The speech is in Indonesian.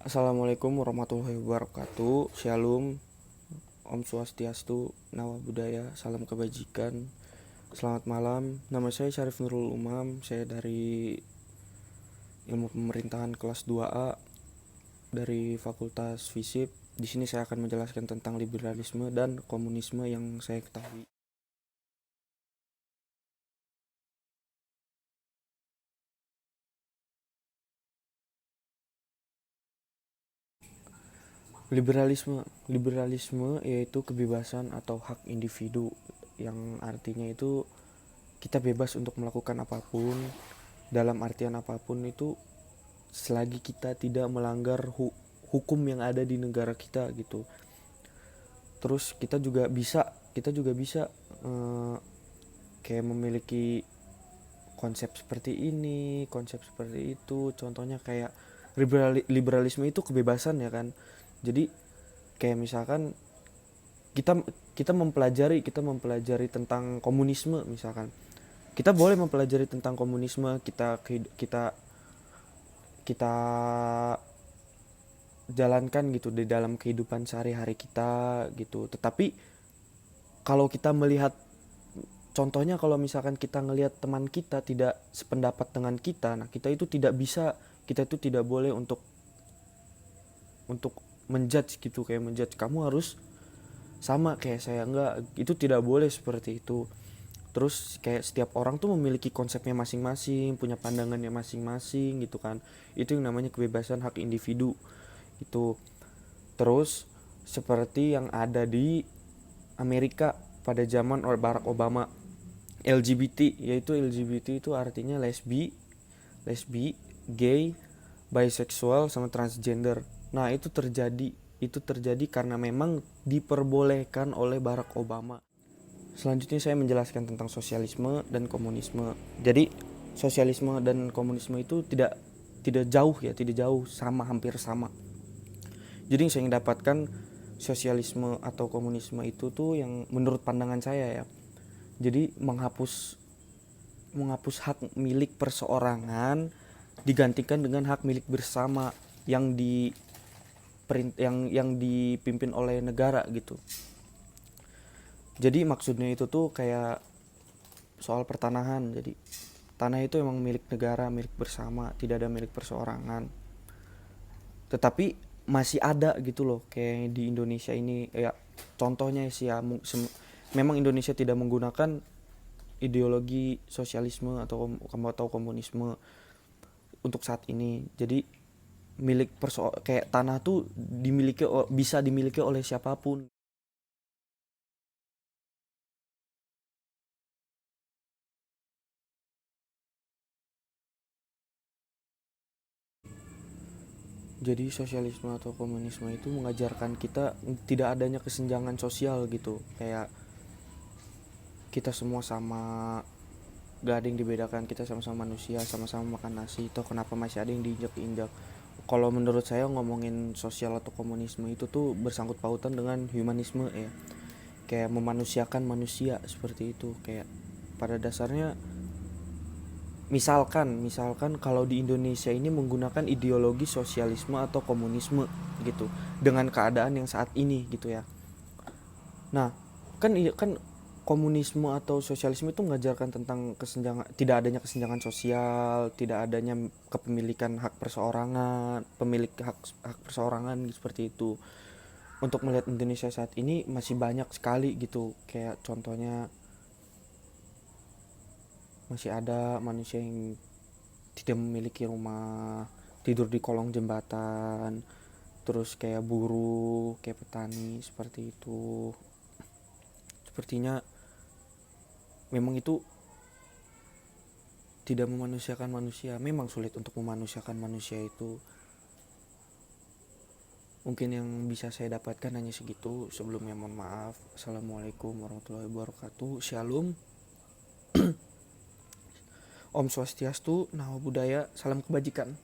Assalamualaikum warahmatullahi wabarakatuh. Shalom, Om Swastiastu, Namo Buddhaya, salam kebajikan. Selamat malam. Nama saya Syarif Nurul Umam. Saya dari Ilmu Pemerintahan kelas 2A dari Fakultas FISIP. Di sini saya akan menjelaskan tentang liberalisme dan komunisme yang saya ketahui. Liberalisme yaitu kebebasan atau hak individu, yang artinya itu kita bebas untuk melakukan apapun dalam artian apapun itu, selagi kita tidak melanggar hukum yang ada di negara kita gitu. Terus kita juga bisa eh, kayak memiliki konsep seperti ini, konsep seperti itu. Contohnya kayak liberalisme itu kebebasan ya kan. Jadi kayak misalkan kita kita mempelajari tentang komunisme misalkan. Kita boleh mempelajari tentang komunisme, kita kita jalankan gitu di dalam kehidupan sehari-hari kita gitu. Tetapi kalau kita melihat, contohnya kalau misalkan kita ngelihat teman kita tidak sependapat dengan kita, nah kita itu tidak boleh untuk menjudge gitu, kayak menjudge kamu harus sama kayak saya, enggak, itu tidak boleh seperti itu. Terus kayak setiap orang tuh memiliki konsepnya masing-masing, punya pandangannya masing-masing gitu kan. Itu yang namanya kebebasan hak individu itu. Terus seperti yang ada di Amerika pada zaman Barack Obama, LGBT, yaitu LGBT itu artinya lesbi, gay, bisexual sama transgender. Nah, itu terjadi karena memang diperbolehkan oleh Barack Obama. Selanjutnya saya menjelaskan tentang sosialisme dan komunisme. Jadi, sosialisme dan komunisme itu tidak jauh ya, tidak jauh, hampir sama. Jadi yang saya dapatkan, sosialisme atau komunisme itu tuh yang menurut pandangan saya ya. Jadi menghapus hak milik perseorangan digantikan dengan hak milik bersama yang dipimpin oleh negara gitu. Jadi maksudnya itu tuh kayak soal pertanahan. Jadi tanah itu emang milik negara, milik bersama, tidak ada milik perseorangan. Tetapi masih ada gitu loh, kayak di Indonesia ini ya, contohnya sih ya, memang Indonesia tidak menggunakan ideologi sosialisme atau komunisme untuk saat ini. Jadi kayak tanah tuh bisa dimiliki oleh siapapun. Jadi sosialisme atau komunisme itu mengajarkan kita tidak adanya kesenjangan sosial gitu. Kayak kita semua sama, gak ada yang dibedakan, kita sama-sama manusia, sama-sama makan nasi. Toh kenapa masih ada yang diinjak-injak? Kalau menurut saya ngomongin sosial atau komunisme itu tuh bersangkut pautan dengan humanisme ya. Kayak memanusiakan manusia seperti itu. Kayak pada dasarnya, misalkan kalau di Indonesia ini menggunakan ideologi sosialisme atau komunisme gitu dengan keadaan yang saat ini gitu ya. Nah, kan komunisme atau sosialisme itu mengajarkan tentang tidak adanya kesenjangan sosial, tidak adanya kepemilikan hak perseorangan, pemilik hak perseorangan seperti itu. Untuk melihat Indonesia saat ini masih banyak sekali gitu, kayak contohnya masih ada manusia yang tidak memiliki rumah, tidur di kolong jembatan, terus kayak buruh, kayak petani seperti itu. Sepertinya memang itu tidak memanusiakan manusia. Memang sulit untuk memanusiakan manusia itu. Mungkin yang bisa saya dapatkan hanya segitu. Sebelumnya mohon maaf. Assalamualaikum warahmatullahi wabarakatuh. Shalom, Om Swastiastu, Namo Buddhaya, salam kebajikan.